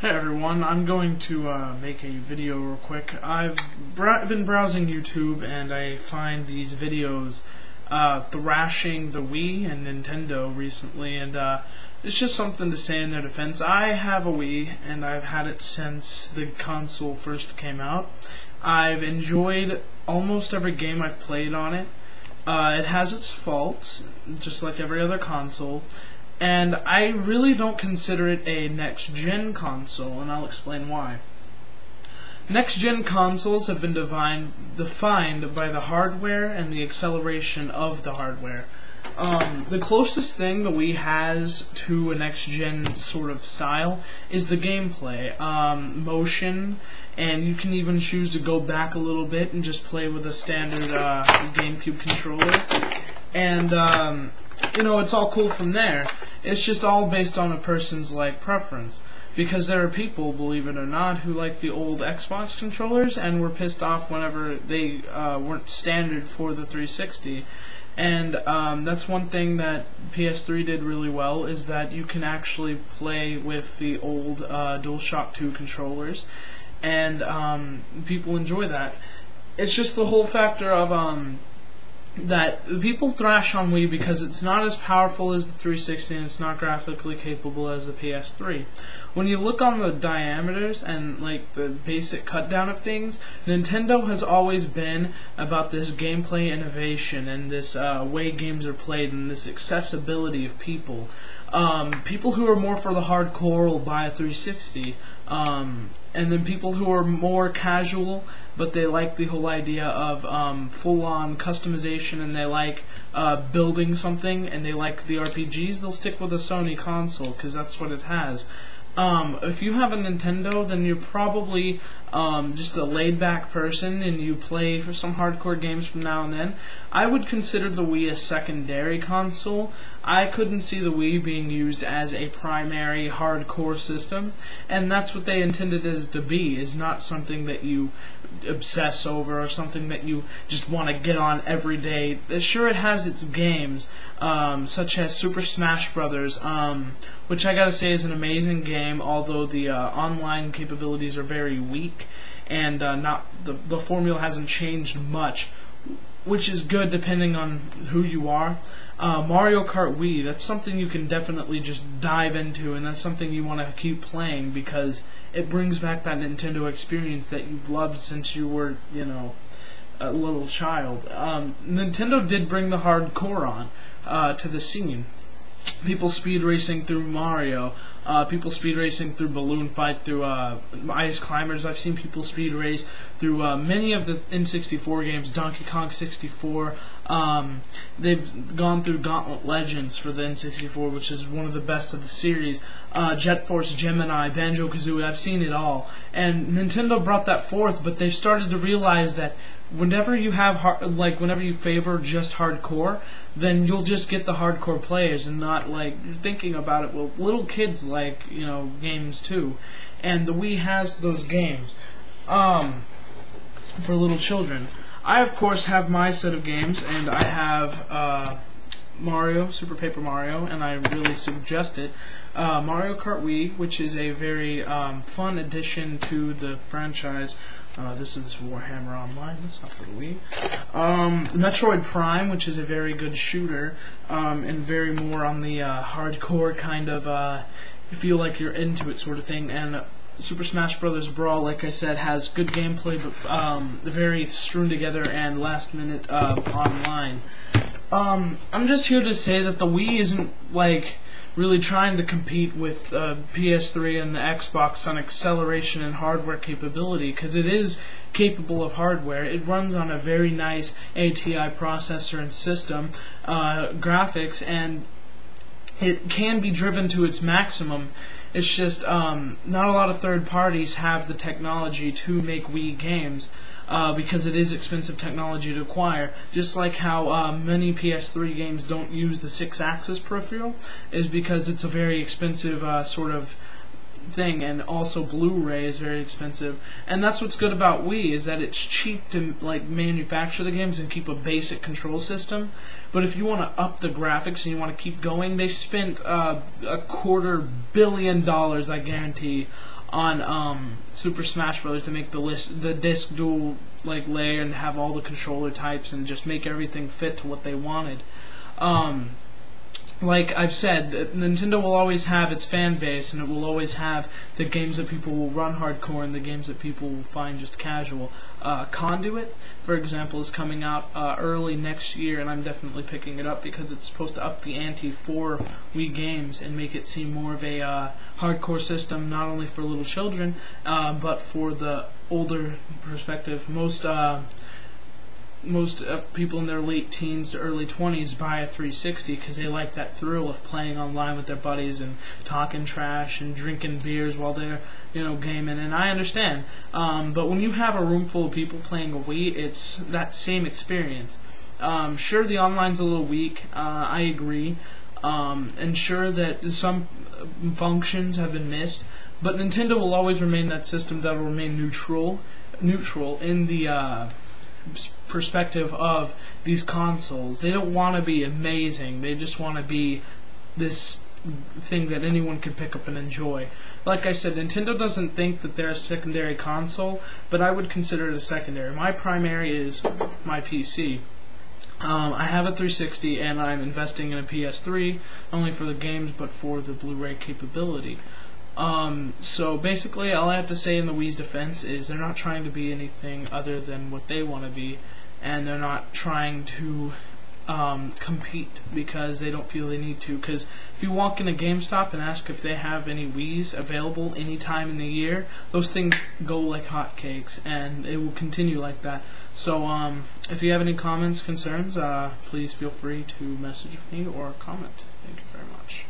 Hey everyone, I'm going to make a video real quick. I've been browsing YouTube and I find these videos thrashing the Wii and Nintendo recently, and it's just something to say in their defense. I have a Wii and I've had it since the console first came out. I've enjoyed almost every game I've played on it. It has its faults, just like every other console. And I really don't consider it a next-gen console, and I'll explain why. Next-gen consoles have been defined by the hardware and the acceleration of the hardware. The closest thing that Wii has to a next-gen sort of style is the gameplay, motion, and you can even choose to go back a little bit and just play with a standard GameCube controller. And you know, it's all cool from there. It's just all based on a person's preference, because there are people, believe it or not, who like the old Xbox controllers and were pissed off whenever they weren't standard for the 360. And that's one thing that PS3 did really well, is that you can actually play with the old DualShock 2 controllers, and people enjoy that. It's just the whole factor of that people thrash on Wii because it's not as powerful as the 360 and it's not graphically capable as the PS3. When you look on the diameters and the basic cut down of things, Nintendo has always been about this gameplay innovation and this way games are played and this accessibility of people. People who are more for the hardcore will buy a 360, and then people who are more casual but they like the whole idea of full-on customization and they like building something and they like the RPGs, they'll stick with a Sony console because that's what it has. If you have a Nintendo, then you're probably just a laid-back person and you play for some hardcore games from now and then. I would consider the Wii a secondary console. I couldn't see the Wii being used as a primary hardcore system, and that's what they intended it to be, is not something that you obsess over or something that you just want to get on every day. Sure, it has its games, such as Super Smash Brothers, which I gotta say is an amazing game, although the online capabilities are very weak, and the formula hasn't changed much, which is good depending on who you are. Mario Kart Wii, that's something you can definitely just dive into, and that's something you want to keep playing because it brings back that Nintendo experience that you've loved since you were, a little child. Nintendo did bring the hardcore on to the scene. People speed racing through Mario, people speed racing through Balloon Fight, through Ice Climbers. I've seen people speed race through many of the N64 games, Donkey Kong 64. They've gone through Gauntlet Legends for the N64, which is one of the best of the series. Jet Force Gemini, Banjo-Kazooie, I've seen it all. And Nintendo brought that forth, but they've started to realize that whenever you have whenever you favor just hardcore, then you'll just get the hardcore players and not you're thinking about it. Well, little kids like games too, and the Wii has those games for little children. I of course have my set of games, and I have Mario, Super Paper Mario, and I really suggest it. Mario Kart Wii, which is a very fun addition to the franchise. This is Warhammer Online, that's not for the Wii. Metroid Prime, which is a very good shooter, and very more on the hardcore kind of, you feel like you're into it sort of thing. And Super Smash Bros. Brawl, like I said, has good gameplay, but very strewn together and last minute online. I'm just here to say that the Wii isn't really trying to compete with PS3 and the Xbox on acceleration and hardware capability, because it is capable of hardware. It runs on a very nice ATI processor and system, graphics, and it can be driven to its maximum. It's just not a lot of third parties have the technology to make Wii games, because it is expensive technology to acquire. Just like how many PS3 games don't use the 6-axis peripheral, is because it's a very expensive sort of thing, and also Blu-ray is very expensive. And that's what's good about Wii, is that it's cheap to manufacture the games and keep a basic control system. But if you want to up the graphics and you want to keep going, they spent $250 million, I guarantee, on Super Smash Bros. To make the disc dual layer and have all the controller types and just make everything fit to what they wanted. Like I've said, Nintendo will always have its fan base, and it will always have the games that people will run hardcore and the games that people will find just casual. Conduit, for example, is coming out early next year, and I'm definitely picking it up because it's supposed to up the ante for Wii games and make it seem more of a hardcore system, not only for little children, but for the older perspective. Most people in their late teens to early 20s buy a 360 because they like that thrill of playing online with their buddies and talking trash and drinking beers while they're, gaming. And I understand, but when you have a room full of people playing a Wii, it's that same experience. Sure, the online's a little weak. I agree, and sure that some functions have been missed, but Nintendo will always remain that system that will remain neutral in the perspective of these consoles. They don't want to be amazing. They just want to be this thing that anyone can pick up and enjoy. Like I said, Nintendo doesn't think that they're a secondary console, but I would consider it a secondary. My primary is my PC. I have a 360 and I'm investing in a PS3, not only for the games but for the Blu-ray capability. So basically all I have to say in the Wii's defense is they're not trying to be anything other than what they want to be, and they're not trying to compete because they don't feel they need to. Because if you walk in a GameStop and ask if they have any Wii's available any time in the year, those things go like hotcakes, and it will continue like that. So if you have any comments, concerns, please feel free to message me or comment. Thank you very much.